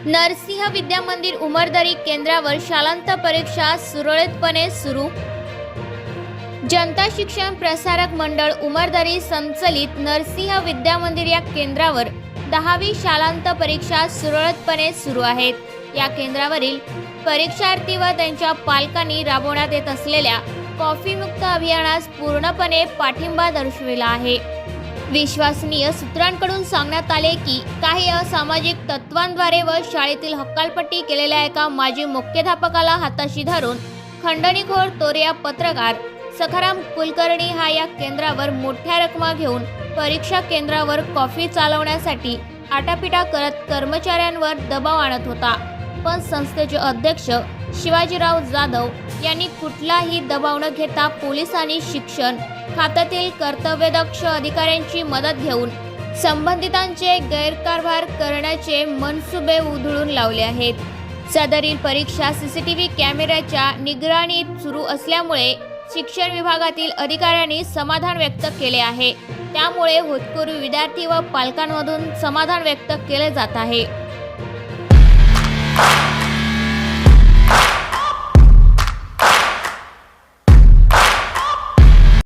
नरसिंह विद्या मंदिर उमरदरी केंद्रावर शालांत परीक्षा सुरळीतपणे सुरू। जनता शिक्षण प्रसारक मंडळ उमरदरी संचलित नरसिंह विद्या मंदिर या केंद्रावर 10वी शालांत परीक्षा सुरळीतपणे सुरू आहेत। या केंद्रावरील परीक्षार्थी व त्यांच्या पालकांनी राबवण्यात येत असलेल्या कॉफी मुक्त अभियानास पूर्णपणे पाठिंबा दर्शविला आहे। विश्वसनीय सूत्रांकडून सांगण्यात आले की काही असामाजिक तत्वांद्वारे व शाळेतील हकालपट्टी केलेल्या एका माजी मुख्याध्यापकाला हाताशी धरून खंडणीखोर तोरिया पत्रकार सखाराम कुलकर्णी हा या केंद्रावर मोठ्या रकमा घेऊन परीक्षा केंद्रावर कॉफी चालवण्यासाठी आटापिटा करत कर्मचाऱ्यांवर दबाव आणत होता। पण संस्थेचे अध्यक्ष शिवाजीराव जाधव यांनी कुठलाही दबाव न घेता पोलीस आणि शिक्षण खात्यातील कर्तव्यदक्ष अधिकाऱ्यांची मदत घेऊन संबंधितांचे गैरकारभार करण्याचे मनसुबे उधळून लावले आहेत। सदरील परीक्षा सीसीटीव्ही कॅमेऱ्याच्या निगराणीत सुरू असल्यामुळे शिक्षण विभागातील अधिकाऱ्यांनी समाधान व्यक्त केले आहे। त्यामुळे होतकरू विद्यार्थी व पालकांमधून समाधान व्यक्त केले जात आहे।